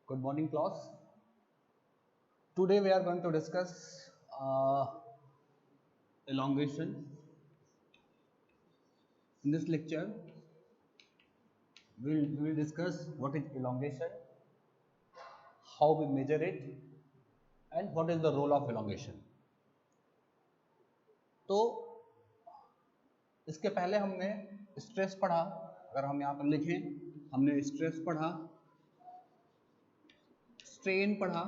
Good morning, class. Today we are going to discuss elongation. In this lecture, we will discuss what is elongation, how we measure it, and what is the role of elongation. तो इसके पहले हमने stress पढ़ा. अगर हम यहाँ पर लिखें, हमने स्ट्रेस पढ़ा, स्ट्रेन पढ़ा,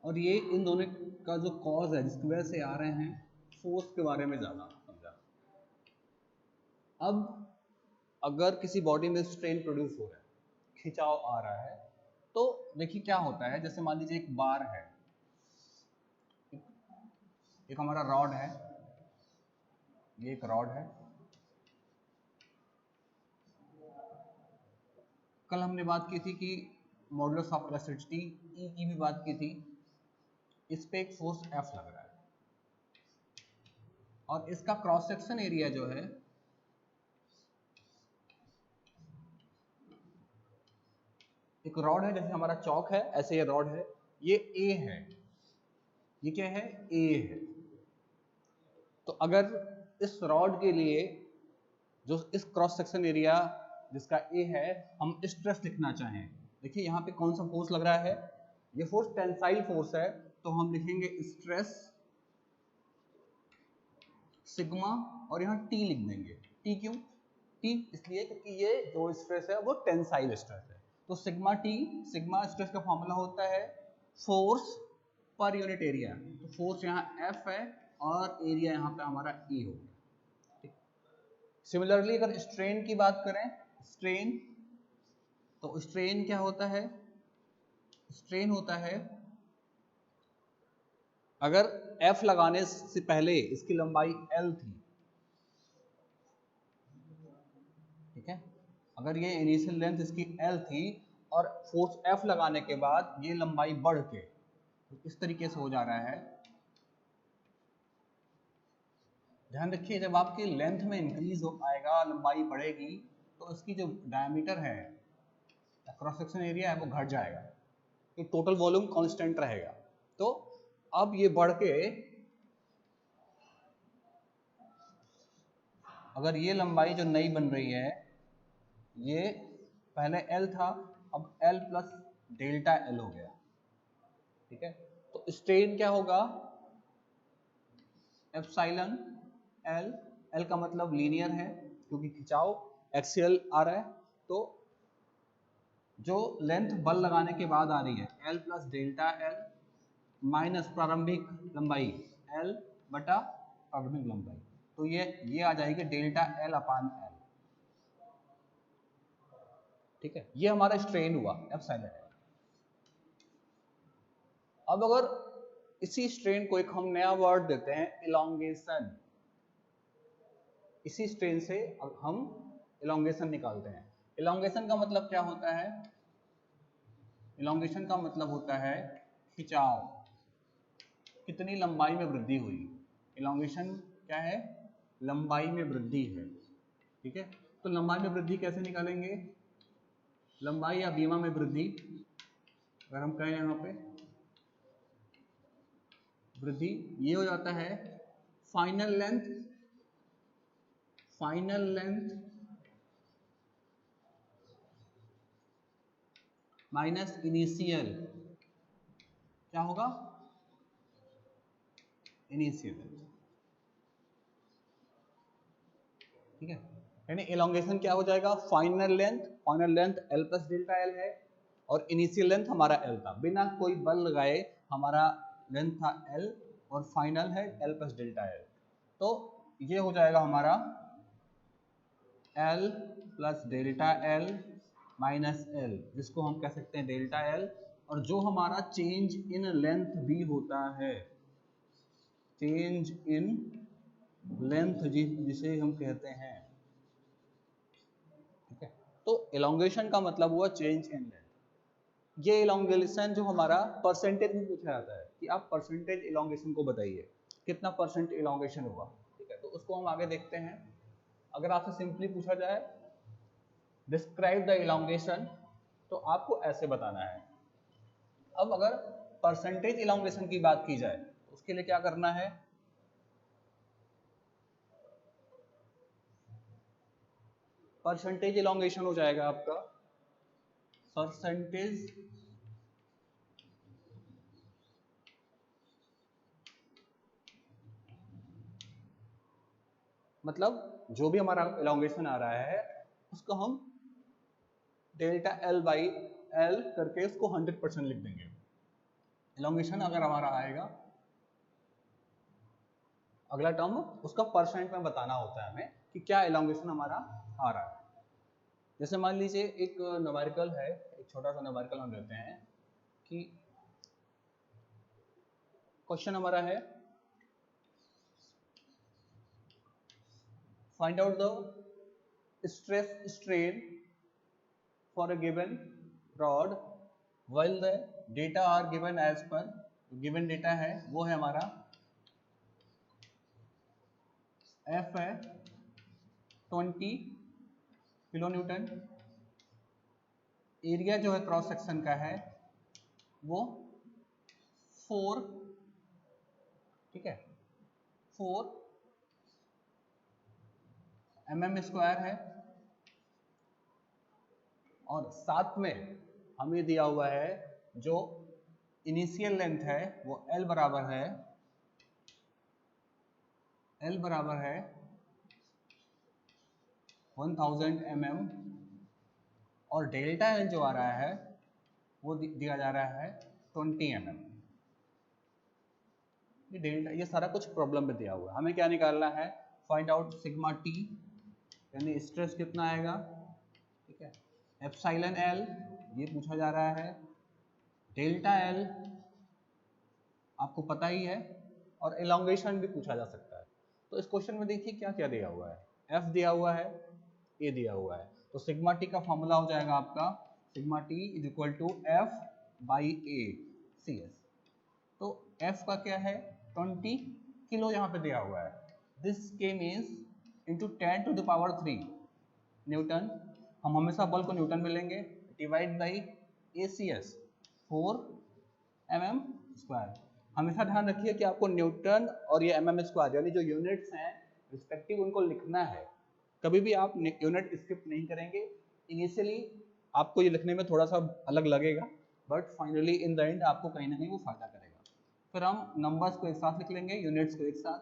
और ये इन दोनों का जो कॉज है जिसकी वजह से आ रहे हैं, फोर्स के बारे में ज़्यादा समझा. अब अगर किसी बॉडी में स्ट्रेन प्रोड्यूस हो रहा है, खिंचाव आ रहा है, तो देखिए क्या होता है. जैसे मान लीजिए एक बार है, एक हमारा रॉड है, ये एक रॉड है. कल हमने बात की थी कि मॉडुलस ऑफ इलास्टिसिटी ई की भी बात की थी. इस पे एक फोर्स एफ लग रहा है और इसका क्रॉस सेक्शन एरिया जो है एक रॉड है, जैसे हमारा चौक है ऐसे ये रॉड है, ये ए है, ये क्या है, ए है. तो अगर इस रॉड के लिए जो इस क्रॉस सेक्शन एरिया जिसका ए है हम स्ट्रेस लिखना चाहें, देखिए यहाँ पे कौन सा फोर्स लग रहा है, ये फोर्स टेंसाइल फोर्स है, तो हम लिखेंगे स्ट्रेस सिग्मा और यहाँ टी लिख देंगे. टी क्यों, टी इसलिए क्योंकि ये जो स्ट्रेस है वो टेंसाइल स्ट्रेस है. तो सिग्मा टी, सिग्मा स्ट्रेस का फॉर्मूला होता है फोर्स पर यूनिट एरिया. तो फोर्स यहाँ एफ है और एरिया यहाँ पे हमारा ई हो गया. सिमिलरली अगर स्ट्रेन की बात करें, स्ट्रेन, तो स्ट्रेन क्या होता है, स्ट्रेन होता है अगर F लगाने से पहले इसकी लंबाई L थी, ठीक है, अगर ये इनिशियल लेंथ इसकी L थी और फोर्स F लगाने के बाद ये लंबाई बढ़ के इस तरीके से हो जा रहा है. ध्यान रखिए, जब आपकी लेंथ में इंक्रीज हो आएगा, लंबाई बढ़ेगी, तो इसकी जो डायमीटर है, क्रॉस सेक्शन एरिया है, वो घट जाएगा, तो टोटल वॉल्यूम कांस्टेंट रहेगा. तो अब ये बढ़ के अगर ये लंबाई जो नई बन रही है, ये पहले L था, अब L प्लस डेल्टा L हो गया, ठीक है. तो स्ट्रेन क्या होगा, एप्सिलॉन L, L का मतलब लीनियर है क्योंकि खिंचाव एक्सियल आ रहा है. तो जो लेंथ बल लगाने के बाद आ रही है L plus delta L minus प्रारंभिक लंबाई L बटा प्रारंभिक लंबाई, तो ये आ जाएगी डेल्टा L अपान L, ठीक है. ये हमारा स्ट्रेन हुआ एप्सिलॉन L. अब अगर इसी स्ट्रेन को एक हम नया वर्ड देते हैं इलॉन्गेशन, इसी स्ट्रेन से हम इलॉन्गेशन निकालते हैं. इलॉन्गेशन का मतलब क्या होता है, इलॉन्गेशन का मतलब होता है खिंचाव, कितनी लंबाई में वृद्धि हुई. इलॉन्गेशन क्या है, लंबाई में वृद्धि है, ठीक है. तो लंबाई में वृद्धि कैसे निकालेंगे, लंबाई या बीमा में वृद्धि, अगर हम कहें यहाँ पे वृद्धि, ये हो जाता है final length, final length minus initial, क्या होगा, इनिशियल, ठीक है. यानी इलॉन्गेशन क्या हो जाएगा, final length L plus delta L है और इनिशियल लेंथ हमारा L था, बिना कोई बल लगाए हमारा लेंथ था L और फाइनल है L प्लस डेल्टा L. तो ये हो जाएगा हमारा L plus delta L minus L, जिसको हम कह सकते हैं डेल्टा L. और जो हमारा चेंज इन लेंथ भी होता है, चेंज इन लेंथ जिसे हम कहते हैं, ठीक है. तो इलॉन्गेशन का मतलब हुआ चेंज इन लेंथ. ये इलॉन्गेशन जो हमारा परसेंटेज में पूछा जाता है कि आप परसेंटेज इलॉन्गेशन को बताइए, कितना परसेंट इलॉन्गेशन हुआ, ठीक है. तो उसको हम आगे देखते हैं. अगर आपसे सिंपली पूछा जाए डिस्क्राइब द इलोंगेशन, तो आपको ऐसे बताना है। अब अगर परसेंटेज इलोंगेशन की बात की जाए तो उसके लिए क्या करना है, परसेंटेज इलोंगेशन हो जाएगा आपका परसेंटेज मतलब जो भी हमारा इलोंगेशन आ रहा है उसको हम डेल्टा एल बाई एल करके उसको 100% लिख देंगे। इलोंगेशन अगर हमारा आएगा, अगला टर्म उसका परसेंट में बताना होता है हमें कि क्या इलोंगेशन हमारा आ रहा है। जैसे मान लीजिए एक न्यूमेरिकल है, एक छोटा सा न्यूमेरिकल हम लेते हैं कि क्वेश्चन हमारा है find out the stress strain for a given rod while the data are given as per, given data है वो है हमारा एफ है 20 किलो न्यूटन, एरिया जो है क्रॉस सेक्शन का है वो 4, ठीक है 4 mm स्क्वायर है, और साथ में हमें दिया हुआ है जो इनिशियल लेंथ है वो L बराबर है 1000 mm, और डेल्टा एल जो आ रहा है वो दिया जा रहा है 20 mm। ये डेल्टा, ये सारा कुछ प्रॉब्लम में दिया हुआ है, हमें क्या निकालना है, फाइंड आउट सिग्मा टी यानी स्ट्रेस कितना आएगा, ठीक है एप्सिलॉन एल ये पूछा जा रहा है, डेल्टा एल आपको पता ही है, और एलोंगेशन भी पूछा जा सकता है। तो इस क्वेश्चन में देखिए क्या क्या दिया हुआ है, एफ दिया हुआ है, ए दिया हुआ है, तो सिग्मा टी का फॉर्मूला हो जाएगा आपका sigma T is equal to F by A C S. तो एफ का क्या है 20 किलो यहाँ पे दिया हुआ है, this K means into 10 to the power 3 newton, हम हमेशा बल को न्यूटन में लेंगे, divide by A C S 4 mm square. हमेशा ध्यान रखिए कि आपको न्यूटन और ये mm स्क्वायर यानी जो यूनिट्स हैं रिस्पेक्टिव उनको लिखना है, कभी भी आप यूनिट स्किप नहीं करेंगे। इनिशियली आपको ये लिखने में थोड़ा सा अलग लगेगा but finally in the end आपको कहीं ना कहीं वो फायदा करेगा। फिर हम नंबर्स को एक साथ लिख लेंगे, यूनिट्स को एक साथ,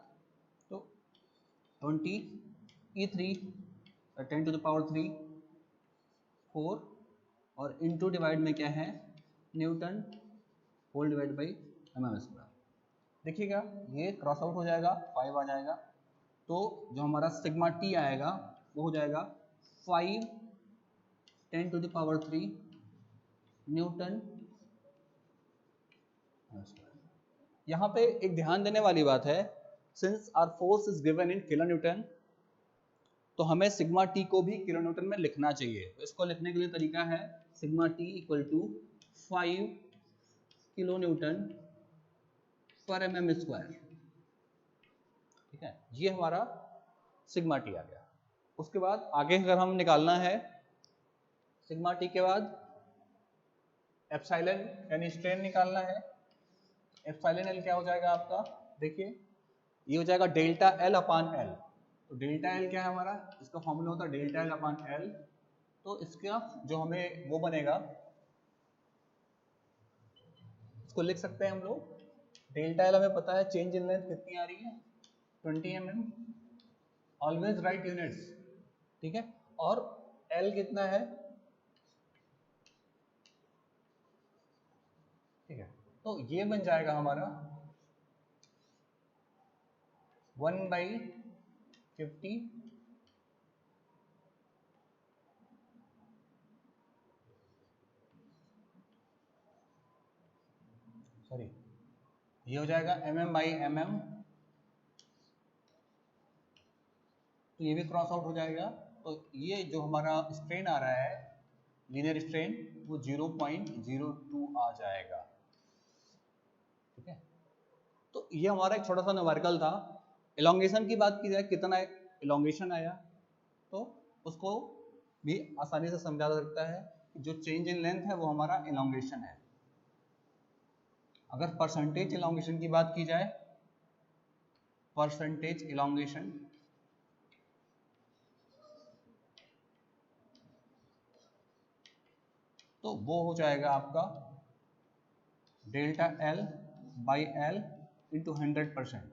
तो 20 E3 10 टू द पावर 3 4 और इनटू डिवाइड में क्या है newton whole divide by mm square. देखिएगा ये क्रॉस आउट हो जाएगा 5 आ जाएगा, तो जो हमारा सिग्मा टी आएगा वो हो जाएगा 5 10 टू द पावर 3 न्यूटन। यहाँ पे एक ध्यान देने वाली बात है, since our force is given in kilo newton तो हमें सिग्मा टी को भी किलो न्यूटन में लिखना चाहिए। तो इसको लिखने के लिए तरीका है sigma T equal to 5 kilo newton per mm square, ठीक है ये हमारा सिग्मा टी आ गया। उसके बाद आगे अगर हम निकालना है सिग्मा टी के बाद एप्सिलॉन यानी स्ट्रेन निकालना है, एप्सिलॉन एल क्या हो जाएगा आपका, देखिए ये हो जाएगा डेल्टा एल अपान एल, तो डेल्टा एल क्या है हमारा, इसका फॉर्मूला होता है डेल्टा एल अपान एल, तो इसका जो हमें वो बनेगा इसको लिख सकते हैं हम लोग, डेल्टा एल हमें पता है चेंज इन लेंथ कितनी आ रही है 20 mm, ऑलवेज राइट यूनिट्स, ठीक है, और एल कितना है, ठीक है, तो ये बन जाएगा हमारा 1/50 सॉरी ये हो जाएगा mm/mm, तो ये भी क्रॉस आउट हो जाएगा, तो ये जो हमारा स्ट्रेन आ रहा है लीनियर स्ट्रेन वो 0.02 आ जाएगा, ठीक है। तो ये हमारा एक छोटा सा न्यूमेरिकल था। एलोंगेशन की बात की जाए कितना एलोंगेशन आया तो उसको भी आसानी से समझा जा सकता है कि जो चेंज इन लेंथ है वो हमारा इलोंगेशन है। अगर परसेंटेज इलोंगेशन की बात की जाए, परसेंटेज इलोंगेशन तो वो हो जाएगा आपका delta L by L into 100%।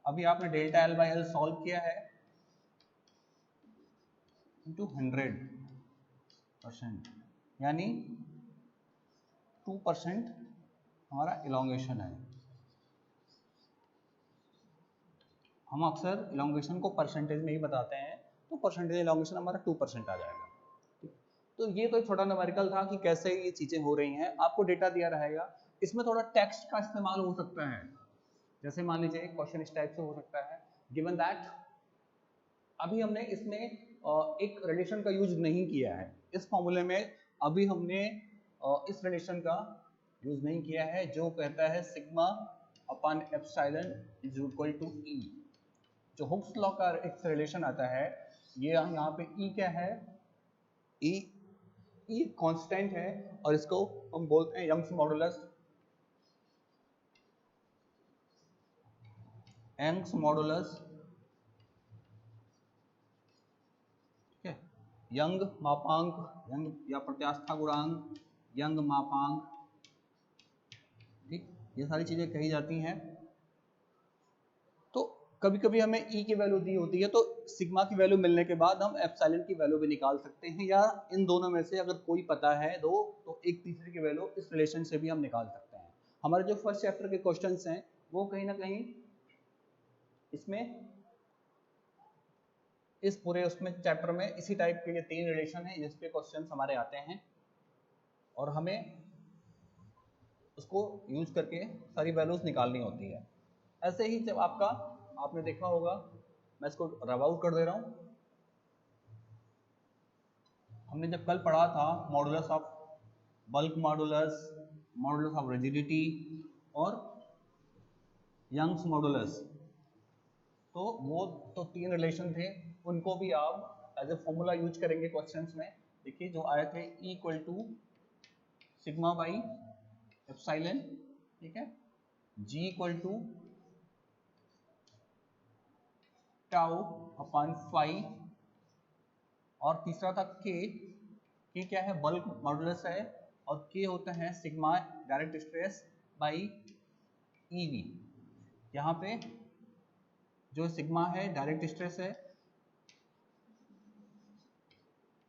अभी आपने delta L by L solve किया है इंटू 100%, यानी 2% हमारा इलोंगेशन है। हम अक्सर इलोंगेशन को परसेंटेज में ही बताते हैं, तो परसेंटेज इलोंगेशन हमारा 2% आ जाएगा। तो ये तो एक छोटा न्यूमेरिकल था कि कैसे ये चीजें हो रही हैं। आपको डेटा दिया रहेगा, इसमें थोड़ा टेक्स्ट का इस्तेमाल हो सकता है। जैसे मान लीजिए क्वेश्चन इस टाइप से हो सकता है, गिवन दैट, अभी हमने इसमें एक रिलेशन का यूज नहीं किया है इस फॉर्मूले में, अभी हमने इस रिलेशन का यूज नहीं किया है जो कहता है sigma upon epsilon is equal to E. जो हुक्स लॉ का एक रिलेशन आता है, ये यहाँ पे ई क्या है, ई कांस्टेंट है और इसको हम बोलते हैं यंग्स मॉडुलस। यंग्स मॉडुलस, ठीक है, यंग मापांक, यंग या प्रत्यास्था गुणांक, यंग मापांक, ठीक, ये सारी चीजें कही जाती हैं। तो कभी कभी हमें ई की वैल्यू दी होती है, तो सिग्मा की वैल्यू मिलने के बाद हम एप्सिलॉन की वैल्यू भी निकाल सकते हैं, या इन दोनों में से अगर कोई पता है दो तो एक तीसरे की वैल्यू इस रिलेशन से भी हम निकाल सकते हैं। हमारे जो फर्स्ट चैप्टर के क्वेश्चंस हैं वो कहीं ना कहीं इसमें, इस पूरे उसमें चैप्टर में इसी टाइप के ये 3 रिलेशन है जिस पे क्वेश्चंस हमारे आते हैं, और हमें उसको यूज करके सारी वैल्यूज निकालनी होती है। ऐसे ही जब आपका, आपने देखा होगा, मैं इसको रब आउट कर दे रहा हूं, हमने जब कल पढ़ा था modulus of bulk modulus, modulus of rigidity और यंग्स मॉडुलस, तो वो तो 3 रिलेशन थे, उनको भी आप एज ए फॉर्मूला यूज करेंगे क्वेश्चंस में। देखिए जो आए थे, E equal to sigma by epsilon, ठीक है, G equal to tau upon phi, और तीसरा था के क्या है, बल्क मॉडुलस है, और के होता है sigma direct stress by EV. यहाँ पे जो सिग्मा है डायरेक्ट स्ट्रेस है,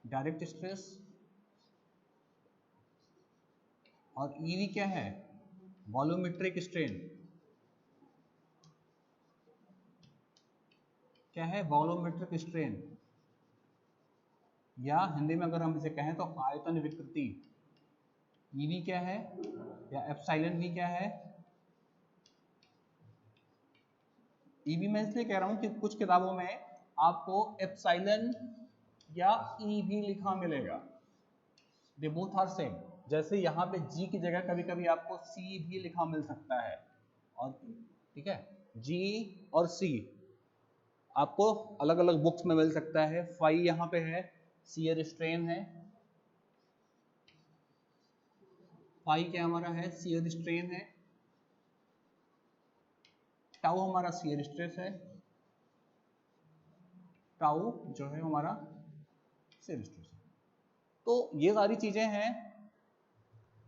डायरेक्ट स्ट्रेस, और ईवी क्या है, वॉल्यूमेट्रिक स्ट्रेन, क्या है, वॉल्यूमेट्रिक स्ट्रेन, या हिंदी में अगर हम इसे कहें तो आयतन विकृति। ईवी क्या है या एप्सिलॉन भी क्या है, ईवी मैं इसलिए कह रहा हूं कि कुछ किताबों में आपको एप्सिलॉन या ई भी लिखा मिलेगा, दे बोथ आर सेम। जैसे यहाँ पे जी की जगह कभी कभी आपको सी भी लिखा मिल सकता है, और ठीक है, जी और सी आपको अलग अलग बुक्स में मिल सकता है। फाई यहाँ पे है, शियर स्ट्रेन है, फाई क्या हमारा है, शियर स्ट्रेन है, टाउ हमारा शियर स्ट्रेस है, टाउ जो है हमारा शियर स्ट्रेस है। तो ये सारी चीजें हैं,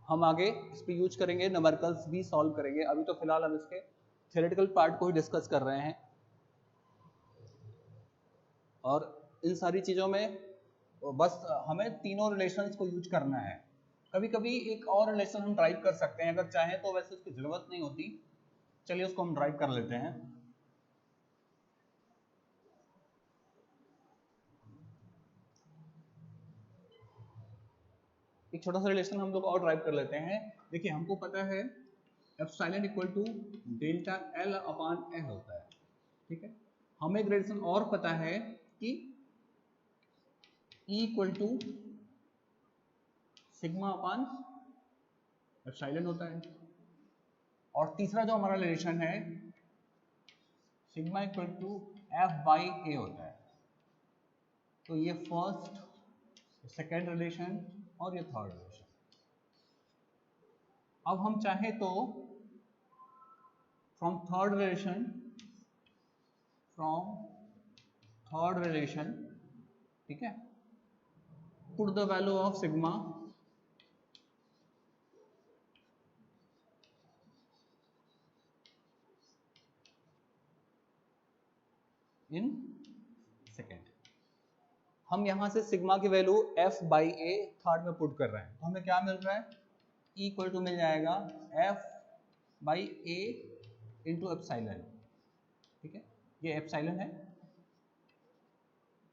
हम आगे इस पे यूज करेंगे, न्यूमेरिकल्स भी सॉल्व करेंगे। अभी तो फिलहाल हम इसके थ्योरेटिकल पार्ट को ही डिस्कस कर रहे हैं, और इन सारी चीजों में बस हमें तीनों रिलेशंस को यूज करना है। कभी कभी एक और रिलेशन हम ड्राइव कर सकते हैं अगर चाहें तो, वैसे उसकी जरूरत नहीं होती, चलिए उसको हम ड्राइव कर लेते हैं। एक छोटा सा रिलेशन हम लोग और ड्राइव कर लेते हैं। देखिए हमको पता है epsilon equal to delta L upon L होता है, ठीक है। हमें एक रिलेशन और पता है कि E equal to sigma upon epsilon होता है, और तीसरा जो हमारा रिलेशन है sigma equal to F by A होता है। तो ये फर्स्ट, सेकेंड रिलेशन और ये थर्ड रिलेशन। अब हम चाहें तो फ्रॉम थर्ड रिलेशन, ठीक है, put the value of sigma in second. हम यहां से सिग्मा की value f by A third में पुट कर रहे हैं, तो हमें क्या मिल रहा है, इक्वल टू मिल जाएगा f by A into epsilon, ठीक है, ये एप्साइलन है।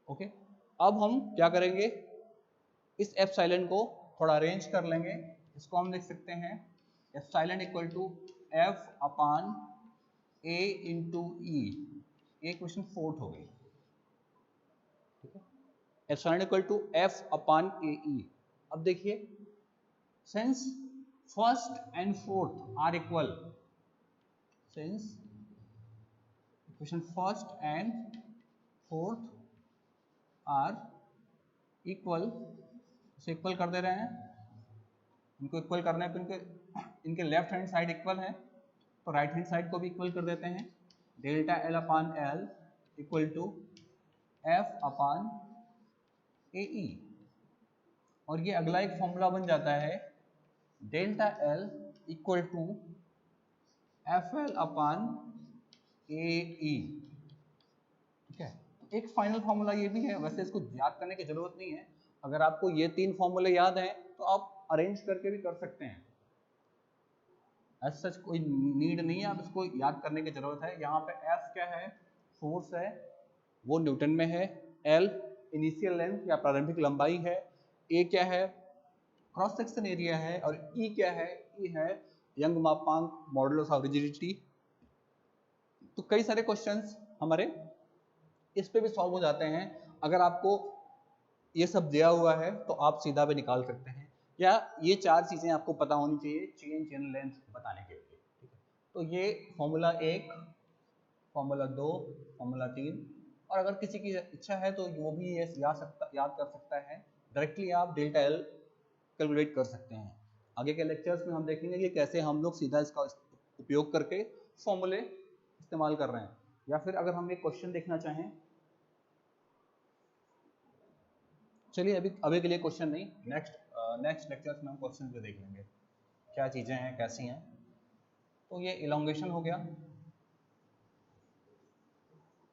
ओके, अब हम क्या करेंगे, इस एप्साइलन को थोड़ा अरेंज कर लेंगे। इसको हम लिख सकते हैं epsilon equal to f upon a into E, ये क्वेश्चन 4 हो गई, ठीक है, epsilon equal to f upon A E. अब देखिए, since first and fourth are equal, since equation first and fourth are equal, इसे इक्वल कर दे रहे हैं, इनको इक्वल करने पे इनके लेफ्ट हैंड साइड इक्वल है, तो राइट हैंड साइड को भी इक्वल कर देते हैं। Delta L upon L equal to F upon A E, और ये अगला एक फॉर्मूला बन जाता है delta L equal to F L upon A E, ठीक है। एक फाइनल फॉर्मूला ये भी है, वैसे इसको याद करने की जरूरत नहीं है, अगर आपको ये 3 फॉर्मूले याद हैं तो आप अरेंज करके भी कर सकते हैं, एज सच कोई नीड नहीं है, आप इसको याद करने की जरूरत है। यहाँ पे एफ क्या है, फोर्स है, वो न्यूटन में है, एल इनिशियल लेंथ या प्रारंभिक लंबाई है, ए क्या है, क्रॉस सेक्शन एरिया है, और ई क्या है, ई है यंग मापांक मॉडुलस ऑफ रिजिडिटी। तो कई सारे क्वेश्चंस हमारे इस पे भी सॉल्व हो जाते हैं, अगर आपको ये सब दिया हुआ है तो आप सीधा भी निकाल सकते हैं, या ये 4 चीजें आपको पता होनी चाहिए चेंज इन लेंथ बताने के लिए, ठीक है। तो ये फॉर्मूला 1, फॉर्मूला 2, फॉर्मूला 3, और अगर किसी की इच्छा है तो वो भी ये याद कर सकता है, डायरेक्टली आप डेल्टा एल कैलकुलेट कर सकते हैं। आगे के लेक्चर्स में हम देखेंगे कि कैसे हम लोग सीधा इसका उपयोग करके फॉर्मूले इस्तेमाल कर रहे हैं, या फिर अगर हम एक क्वेश्चन देखना चाहें, चलिए अभी के लिए क्वेश्चन नहीं, नेक्स्ट लेक्चर्स में हम क्वेश्चन भी देख लेंगे क्या चीज़ें हैं कैसी हैं। तो ये इलोंगेशन हो गया,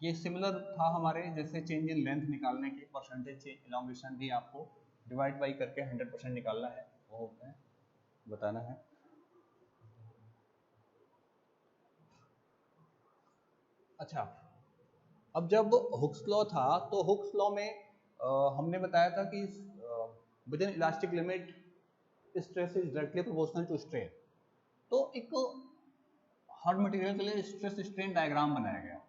ये सिमिलर था हमारे जैसे चेंज इन लेंथ निकालने के, परसेंटेज इलोंगेशन भी आपको डिवाइड बाई करके 100% निकालना है, वो होता है बताना है। अच्छा, अब जब हुक्स लॉ था तो हुक्स लॉ में हमने बताया था कि within elastic limit stress is directly proportional to strain. तो एक हर मटेरियल के लिए स्ट्रेस स्ट्रेन डायग्राम बनाया गया।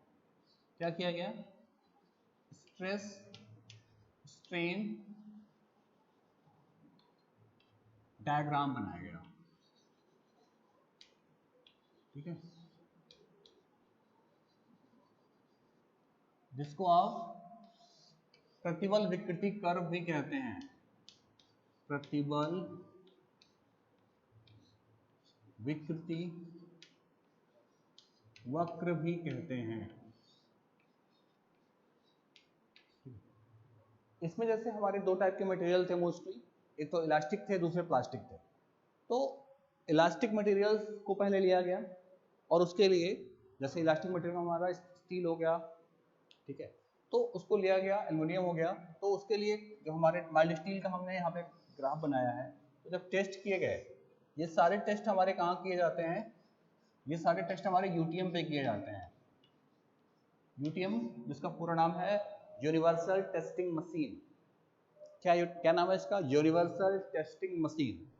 क्या किया गया, स्ट्रेस स्ट्रेन डायग्राम बनाया गया, ठीक है, जिसको आप प्रतिबल विकृति कर्व भी कहते हैं, प्रतिबल विकृति वक्र भी कहते हैं। इसमें जैसे हमारे 2 टाइप के मटेरियल थे मोस्टली, एक तो इलास्टिक थे, दूसरे प्लास्टिक थे। तो इलास्टिक मटेरियल्स को पहले लिया गया, और उसके लिए जैसे इलास्टिक मटेरियल हमारा स्टील हो गया, ठीक है, तो उसको लिया गया, एल्युमिनियम हो गया, तो उसके लिए जो हमारे माइल्ड स्टील का हमने यहाँ पे ग्राफ बनाया है, तो जब टेस्ट किए गए, ये सारे टेस्ट हमारे कहाँ किए जाते हैं, ये सारे टेस्ट हमारे यूटीएम पे किए जाते हैं। यूटीएम जिसका पूरा नाम है यूनिवर्सल टेस्टिंग मशीन। क्या नाम है इसका, यूनिवर्सल टेस्टिंग मशीन।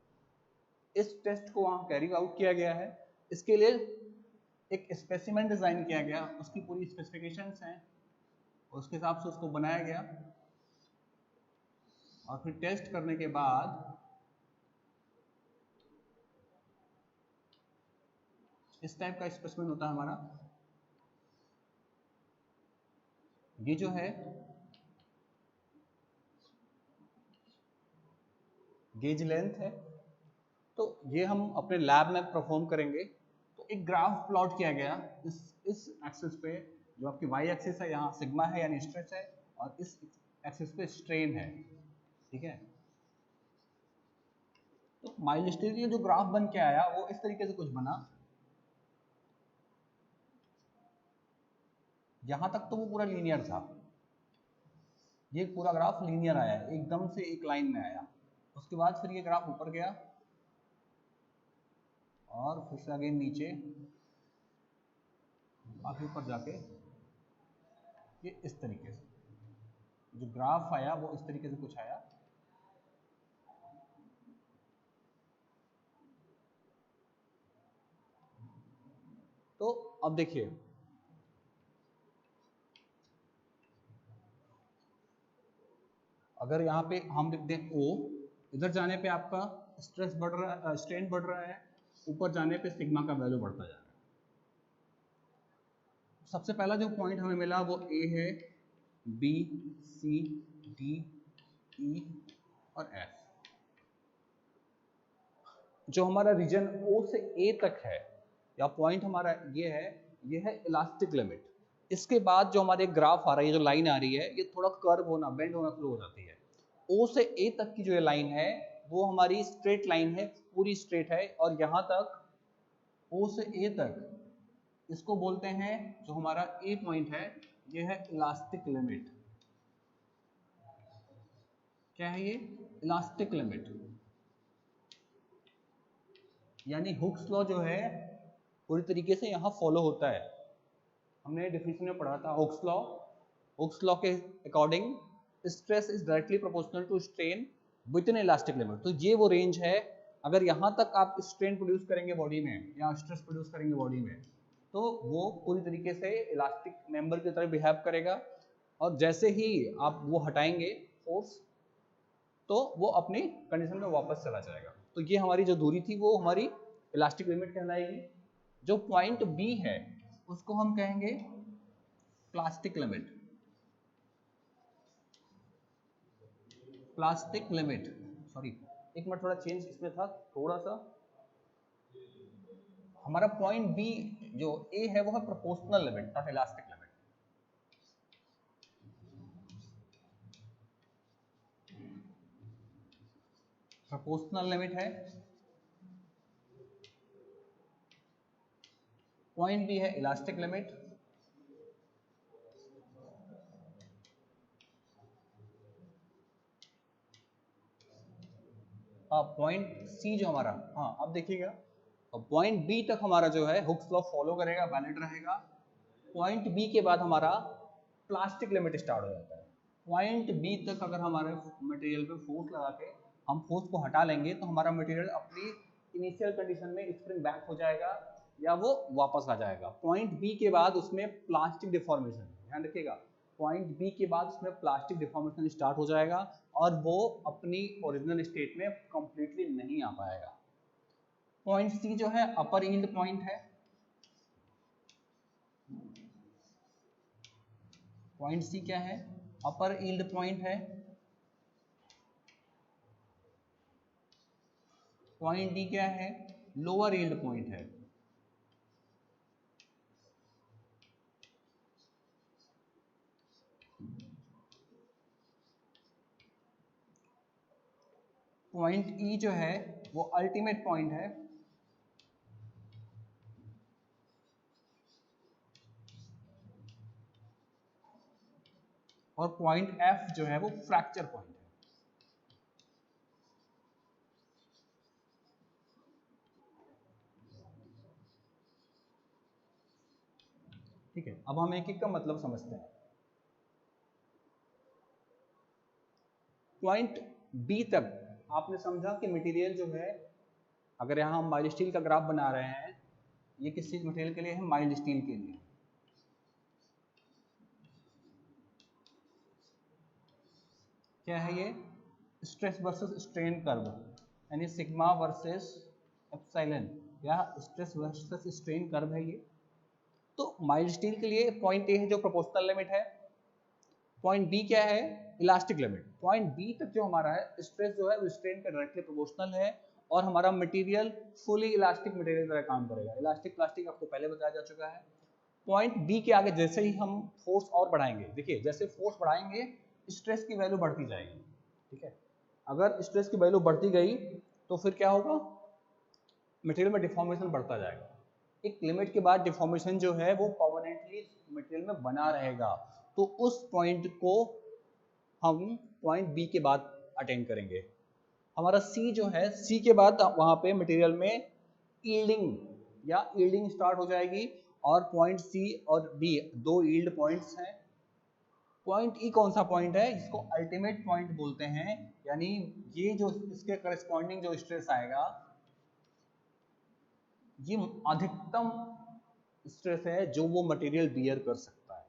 इस टेस्ट को वहाँ कैरी आउट किया गया है, इसके लिए एक स्पेसिमेन डिजाइन किया गया, उसकी पूरी स्पेसिफिकेशंस हैं, उसके हिसाब से उसको बनाया गया, और फिर टेस्ट करने के बाद इस टाइप का स्पेसिमेन होता है हमारा। ये जो है गेज लेंथ है। तो ये हम अपने लैब में परफॉर्म करेंगे। तो एक ग्राफ प्लॉट किया गया इस एक्सिस पे, जो आपकी वाई एक्सिस है, यहाँ सिग्मा है यानी स्ट्रेस है, और इस एक्सिस पे स्ट्रेन है। ठीक है, तो माइल्ड स्टील के जो ग्राफ बन के आया वो इस तरीके से कुछ बना। यहां तक तो वो पूरा लीनियर था, ये पूरा ग्राफ लीनियर आया, एकदम से एक लाइन में आया। उसके बाद फिर ये ग्राफ ऊपर गया और फिर से अगेन नीचे, आगे ऊपर जाके ये इस तरीके से जो ग्राफ आया वो इस तरीके से कुछ आया। तो अब देखिए, अगर यहाँ पे हम लिख दें O, इधर जाने पे आपका स्ट्रेस बढ़ रहा है, स्ट्रेन बढ़ रहा है, ऊपर जाने पे सिग्मा का वैल्यू बढ़ता जा रहा है। सबसे पहला जो पॉइंट हमें मिला वो A है, B, C, D, E और F। जो हमारा रीजन O से A तक है, या पॉइंट हमारा ये है इलास्टिक लिमिट। इसके बाद जो हमारे ग्राफ आ रही है, जो लाइन आ रही है, ये थोड़ा कर्व होना, बेंड होना शुरू हो जाती है। O से A तक की जो ये लाइन है वो हमारी स्ट्रेट लाइन है, पूरी स्ट्रेट है, और यहाँ तक O से A तक इसको बोलते हैं, जो हमारा A पॉइंट है, ये है इलास्टिक लिमिट। क्या है ये? Elastic limit. यानी हुक्स लॉ जो है पूरी तरीके से यहाँ फॉलो होता है। हमने डेफिनेशन में पढ़ा था हुक्स लॉ। हुक्स लॉ के according stress is directly proportional to strain within elastic limit. तो ये वो रेंज है, अगर यहाँ तक आप स्ट्रेन प्रोड्यूस करेंगे बॉडी में या स्ट्रेस प्रोड्यूस करेंगे बॉडी में, तो वो पूरी तरीके से इलास्टिक मेंबर की तरह बिहेव करेगा, और जैसे ही आप वो हटाएंगे फोर्स, तो वो अपनी कंडीशन में वापस चला जाएगा। तो ये हमारी जो दूरी थी वो हमारी इलास्टिक लिमिट कहलाएगी। जो पॉइंट बी है उसको हम कहेंगे plastic limit. Plastic limit, sorry एक मिनट, थोड़ा चेंज इसमें था थोड़ा सा। हमारा पॉइंट बी जो ए है वो है proportional limit, not elastic limit. Proportional limit है, पॉइंट बी है इलास्टिक लिमिट। पॉइंट सी जो हमारा, हाँ अब देखिएगा, पॉइंट बी तक हमारा जो है हुक्स लॉ फॉलो करेगा, वैलिड रहेगा। पॉइंट बी के बाद हमारा प्लास्टिक लिमिट स्टार्ट हो जाता है। पॉइंट बी तक अगर हमारे मटेरियल पे फोर्स लगा के हम फोर्स को हटा लेंगे तो हमारा मटेरियल अपनी इनिशियल कंडीशन में स्प्रिंग बैक हो जाएगा या वो वापस आ जाएगा। पॉइंट बी के बाद उसमें प्लास्टिक डिफॉर्मेशन, ध्यान रखिएगा, पॉइंट बी के बाद उसमें प्लास्टिक डिफॉर्मेशन स्टार्ट हो जाएगा और वो अपनी ओरिजिनल स्टेट में कंप्लीटली नहीं आ पाएगा। पॉइंट सी जो है अपर यील्ड पॉइंट है। पॉइंट सी क्या है? अपर यील्ड पॉइंट है। पॉइंट डी क्या है? लोअर यील्ड पॉइंट है। पॉइंट ई जो है वो अल्टीमेट पॉइंट है। और पॉइंट एफ जो है वो फ्रैक्चर पॉइंट है। ठीक है, अब हम एक एक का मतलब समझते हैं। पॉइंट बी तक आपने समझा कि मटेरियल जो है, अगर यहाँ हम माइल्ड स्टील का ग्राफ बना रहे हैं, ये किस चीज मटेरियल के लिए है? माइल्ड स्टील के लिए। क्या है ये? स्ट्रेस वर्सेस स्ट्रेन कर्व, यानी सिग्मा वर्सेस एप्सिलॉन, या स्ट्रेस वर्सेस स्ट्रेन कर्व है ये। तो माइल्ड स्टील के लिए पॉइंट ए है जो प्रोपोर्शनल लिमिट है। पॉइंट बी क्या है? Elastic limit. पॉइंट बी तक जो हमारा है स्ट्रेस जो है वो स्ट्रेन का डायरेक्टली प्रोपोर्शनल है और हमारा मटेरियल फुली इलास्टिक मटेरियल तरह काम करेगा। इलास्टिक प्लास्टिक आपको पहले बताया जा चुका है। पॉइंट बी के आगे जैसे ही हम फोर्स और बढ़ाएंगे, देखिए जैसे फोर्स बढ़ाएंगे स्ट्रेस की वैल्यू बढ़ती जाएगी, ठीक है। अगर स्ट्रेस की वैल्यू बढ़ती गई तो फिर क्या होगा, मटेरियल में डिफॉर्मेशन बढ़ता जाएगा। एक लिमिट के बाद डिफॉर्मेशन जो है वो परमानेंटली मटेरियल में बना रहेगा। तो उस पॉइंट को हम पॉइंट बी के बाद अटेंड करेंगे। हमारा सी जो है, सी के बाद वहां पे मटेरियल में ईल्डिंग स्टार्ट हो जाएगी और पॉइंट सी और डी दो ईल्ड पॉइंट्स हैं। पॉइंट ई कौन सा पॉइंट है, जिसको अल्टीमेट पॉइंट बोलते हैं, यानी ये जो इसके करस्पॉन्डिंग जो स्ट्रेस आएगा ये अधिकतम स्ट्रेस है जो वो मटेरियल बियर कर सकता है।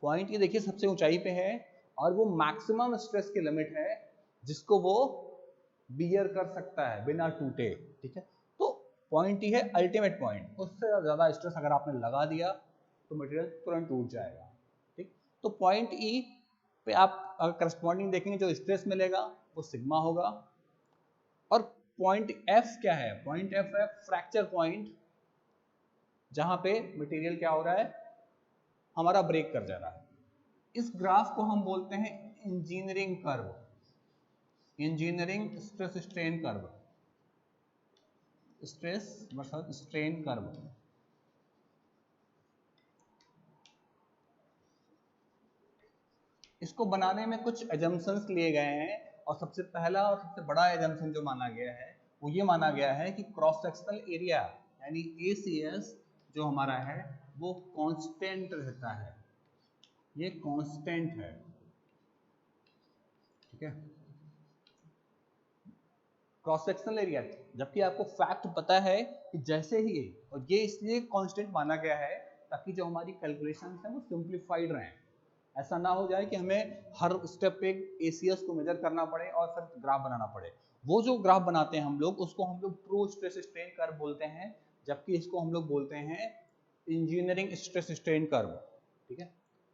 पॉइंट ये देखिए सबसे ऊंचाई पे है और वो मैक्सिमम स्ट्रेस की लिमिट है जिसको वो बियर कर सकता है बिना टूटे, ठीक है। तो पॉइंट ही है अल्टीमेट पॉइंट, उससे ज्यादा स्ट्रेस अगर आपने लगा दिया तो मटेरियल तुरंत टूट जाएगा, ठीक। तो पॉइंट ई पे आप अगर करस्पॉन्डिंग देखेंगे जो स्ट्रेस मिलेगा वो सिग्मा होगा। और पॉइंट एफ क्या है, पॉइंट एफ है फ्रैक्चर पॉइंट, जहां पे मटेरियल क्या हो रहा है, हमारा ब्रेक कर जा रहा है। इस ग्राफ को हम बोलते हैं engineering curve, engineering stress strain curve, stress versus strain curve. इसको बनाने में कुछ एजम्पशंस लिए गए हैं और सबसे पहला और सबसे बड़ा एजम्पशन जो माना गया है वो ये माना गया है कि क्रॉस सेक्शनल एरिया यानी ACS जो हमारा है वो कांस्टेंट रहता है, ये कांस्टेंट है, ठीक है। क्रॉस सेक्शनल एरिया, जबकि आपको फैक्ट पता है कि जैसे ही, और ये इसलिए कांस्टेंट माना गया है ताकि जो हमारी कैलकुलेशंस हैं वो सिंप्लीफाइड रहें। ऐसा ना हो जाए कि हमें हर स्टेप पे ACS को मेजर करना पड़े और फिर ग्राफ बनाना पड़े। वो जो ग्राफ बनाते हैं हम लोग उसको हम लोग ट्रू स्ट्रेस स्ट्रेन कर्व बोलते हैं, जबकि इसको हम लोग बोलते हैं इंजीनियरिंग स्ट्रेस स्ट्रेन कर्व, ठीक है।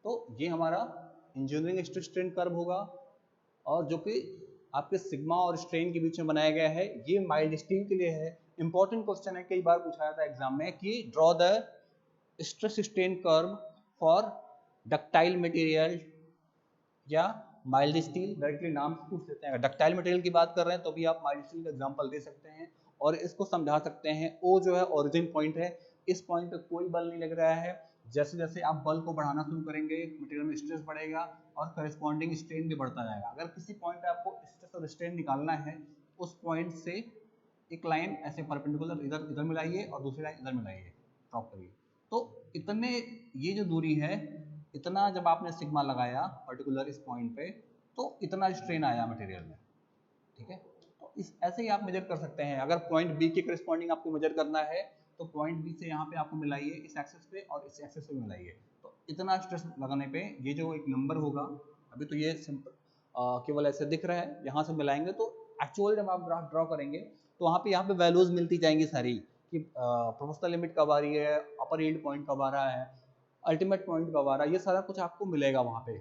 तो ये हमारा इंजीनियरिंग स्ट्रेस स्ट्रेन कर्व होगा और जो कि आपके सिग्मा और स्ट्रेन के बीच में बनाया गया है। ये माइल्ड स्टील के लिए है। इंपॉर्टेंट क्वेश्चन है, कई बार पूछा जाता है एग्जाम में कि draw the stress strain curve for ductile material या माइल्ड स्टील, डायरेक्टली नाम से पूछ लेते हैं। अगर डक्टाइल मटेरियल की बात कर रहे हैं तो भी आप माइल्ड स्टील का एग्जांपल दे सकते हैं और इसको समझा सकते हैं। ओ जो है ओरिजिन पॉइंट है, इस पॉइंट पे कोई बल नहीं लग रहा है। जैसे जैसे आप बल को बढ़ाना शुरू करेंगे मटेरियल में स्ट्रेस बढ़ेगा और करस्पॉन्डिंग स्ट्रेन भी बढ़ता जाएगा। अगर किसी पॉइंट पे आपको स्ट्रेस और स्ट्रेन निकालना है, उस पॉइंट से एक लाइन ऐसे परपेंडिकुलर इधर इधर मिलाइए और दूसरी लाइन इधर मिलाइए, ड्रॉप करिए। तो इतने ये जो दूरी है, इतना जब आपने सिग्मा लगाया पर्टिकुलर इस पॉइंट पे तो इतना स्ट्रेन आया मटेरियल में, ठीक है। तो इस ऐसे ही आप मेजर कर सकते हैं। अगर पॉइंट बी के करस्पॉन्डिंग आपको मेजर करना है तो पॉइंट बी से यहाँ पे आपको मिलाइए इस एक्सिस पे और इस एक्सिस पे मिलाइए, तो इतना स्ट्रेस लगाने पे ये जो एक नंबर होगा, अभी तो ये सिंपल केवल ऐसे दिख रहा है, यहाँ से मिलाएंगे तो एक्चुअल जब आप ग्राफ ड्रॉ करेंगे तो वहाँ पे यहाँ पे वैल्यूज मिलती जाएंगी सारी कि प्रोपोर्शनल लिमिट कब आ रही है, अपर यील्ड पॉइंट कब आ रहा है, अल्टीमेट पॉइंट कब आ रहा है, ये सारा कुछ आपको मिलेगा वहाँ पे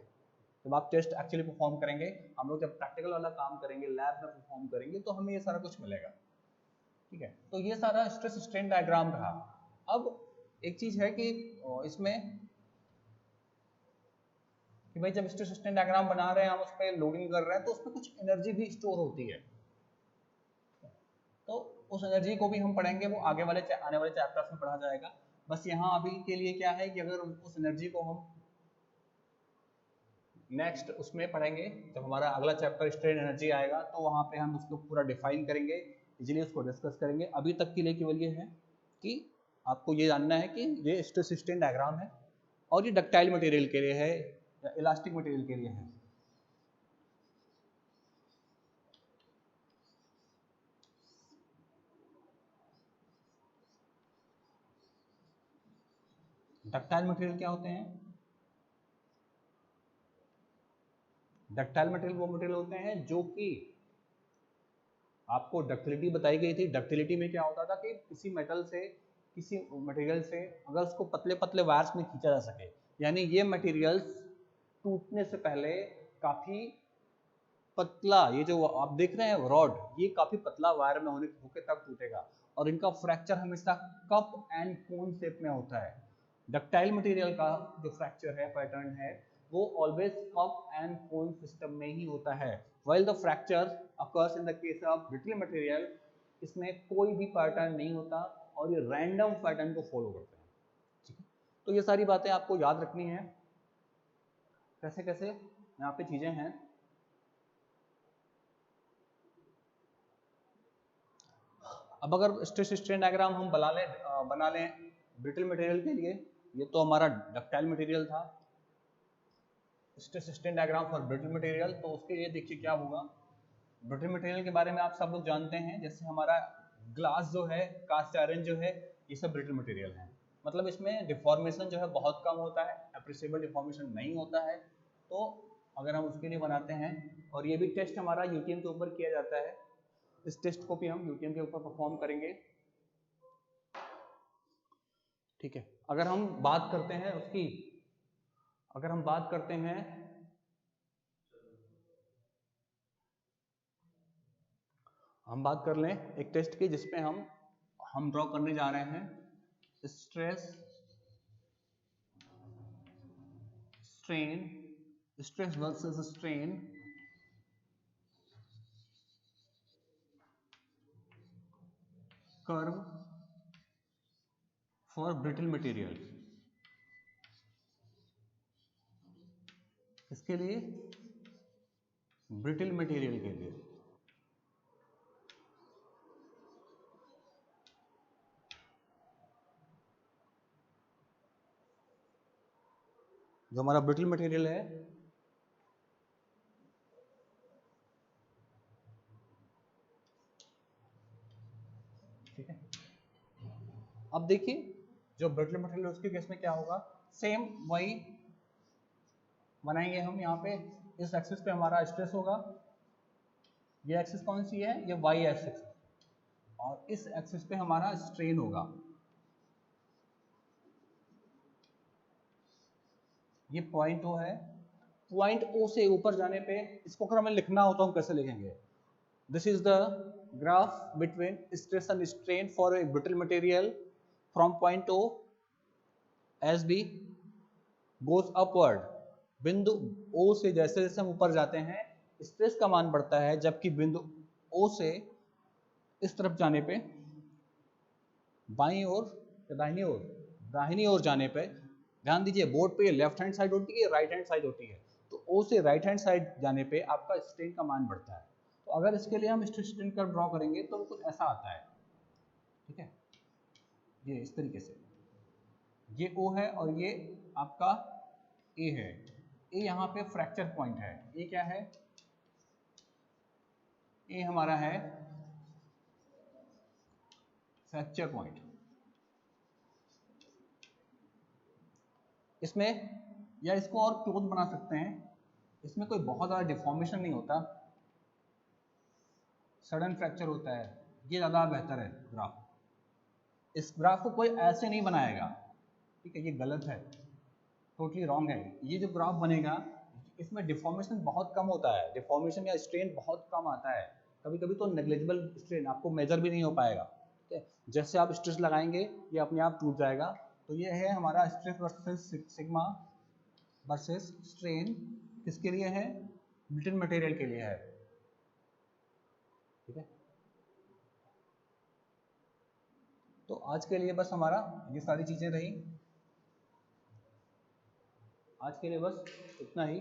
जब आप टेस्ट एक्चुअली परफॉर्म करेंगे। हम लोग जब प्रैक्टिकल वाला काम करेंगे, लैब में परफॉर्म करेंगे तो हमें ये सारा कुछ मिलेगा, ठीक है। तो ये सारा स्ट्रेस स्ट्रेन डायग्राम रहा। अब एक चीज है कि इसमें कि भाई जब स्ट्रेस स्ट्रेन डायग्राम बना रहे हैं, हम उस पर लोडिंग कर रहे हैं तो उसमें कुछ एनर्जी भी स्टोर होती है। तो उस एनर्जी को भी हम पढ़ेंगे, वो आगे वाले आने वाले चैप्टर्स में पढ़ा जाएगा। बस यहाँ अभी के लिए क्या है कि अगर उस एनर्जी को हम नेक्स्ट उसमें पढ़ेंगे, जब हमारा अगला चैप्टर स्ट्रेन एनर्जी आएगा तो वहाँ पे हम उसको पूरा डिफाइन करेंगे, इजीली उसको डिस्कस करेंगे। अभी तक के लिए केवल ये है कि आपको ये जानना है कि ये स्ट्रेस स्ट्रेन डायग्राम है और ये डक्टाइल मटेरियल के लिए है या इलास्टिक मटेरियल के लिए है। डक्टाइल मटेरियल क्या होते हैं? डक्टाइल मटेरियल वो मटेरियल होते हैं जो कि आपको डक्टिलिटी बताई गई थी। डक्टिलिटी में क्या होता था कि किसी मेटल से, किसी मटेरियल से अगर उसको पतले पतले वायर्स में खींचा जा सके, यानी ये मटेरियल्स टूटने से पहले काफ़ी पतला, ये जो आप देख रहे हैं रॉड, ये काफी पतला वायर में होके तक टूटेगा, और इनका फ्रैक्चर हमेशा कप एंड कोन शेप में होता है। डक्टाइल मटेरियल का जो फ्रैक्चर है, पैटर्न है, वो always cup and cone system में ही होता है। While the fracture occurs in the case of brittle material, इसमें कोई भी पैटर्न नहीं होता और ये रैंडम पैटर्न को फॉलो करते हैं। ठीक है, तो ये सारी बातें आपको याद रखनी है। कैसे कैसे यहाँ पे चीजें हैं। अब अगर स्ट्रेस स्ट्रेन डायग्राम हम बना लें ब्रिटल मटेरियल के लिए, ये तो हमारा डक्टाइल मटेरियल था, stress strain diagram for brittle material, तो उसके लिए देखिए क्या होगा। ब्रिटल मटेरियल के बारे में आप सब लोग जानते हैं, जैसे हमारा ग्लास जो है, कास्ट आयरन जो है, ये सब ब्रिटल मटेरियल है। मतलब इसमें डिफॉर्मेशन जो है बहुत कम होता है, एप्रिसिएबल डिफॉर्मेशन नहीं होता है। तो अगर हम उसके लिए बनाते हैं, और ये भी टेस्ट हमारा यूटीएम के ऊपर किया जाता है, इस टेस्ट को भी हम यूटीएम के ऊपर परफॉर्म करेंगे। ठीक है, अगर हम बात करते हैं उसकी, अगर हम बात करते हैं हम बात कर लें एक टेस्ट की, जिसमें हम ड्रॉ करने जा रहे हैं stress strain, stress versus strain curve for brittle material. इसके लिए ब्रिटल मटेरियल के लिए जो हमारा ब्रिटल मटेरियल है, ठीक है। अब देखिए जो ब्रिटल मटेरियल उसके केस में क्या होगा, सेम वही बनाएंगे हम। यहाँ पे इस एक्सिस पे हमारा स्ट्रेस होगा, ये एक्सिस कौन सी है, ये वाई एक्सिस, और इस एक्सिस पे हमारा स्ट्रेन होगा। ये पॉइंट ओ है, पॉइंट ओ से ऊपर जाने पे इसको अगर हमें लिखना हो तो हम कैसे लिखेंगे, this is the graph between stress and strain for a brittle material from point O S B goes upward. बिंदु ओ से जैसे जैसे हम ऊपर जाते हैं स्ट्रेस का मान बढ़ता है, जबकि बिंदु ओ से इस तरफ जाने पे, बाईं ओर या दाहिनी ओर, दाहिनी ओर जाने पे, ध्यान दीजिए बोर्ड पे ये लेफ्ट हैंड साइड होती है, राइट हैंड साइड होती है, तो ओ से राइट हैंड साइड जाने पे आपका स्ट्रेन का मान बढ़ता है। तो अगर इसके लिए हम स्ट्रेस स्ट्रेन कर्व ड्रॉ करेंगे तो कुछ ऐसा आता है। ठीक है, ये इस तरीके से, ये ओ है और ये आपका ए है। ए यहाँ पे फ्रैक्चर पॉइंट है, ए क्या है, ए हमारा है फ्रैक्चर पॉइंट। इसमें, या इसको और क्लोज बना सकते हैं, इसमें कोई बहुत ज़्यादा डिफॉर्मेशन नहीं होता, सडन फ्रैक्चर होता है, ये ज़्यादा बेहतर है ग्राफ। इस ग्राफ को कोई ऐसे नहीं बनाएगा, ठीक है, ये गलत है, टोटली रॉन्ग है। ये जो ग्राफ बनेगा इसमें डिफॉर्मेशन बहुत कम होता है, डिफॉर्मेशन या स्ट्रेन बहुत कम आता है, कभी कभी तो नेग्लिजिबल स्ट्रेन, आपको मेजर भी नहीं हो पाएगा। ठीक है, जैसे आप स्ट्रेस लगाएंगे ये अपने आप टूट जाएगा। तो ये है हमारा stress versus sigma versus strain, किसके लिए है, ब्रिटल मटेरियल के लिए है। ठीक है, तो आज के लिए बस हमारा ये सारी चीज़ें रही, आज के लिए बस इतना ही।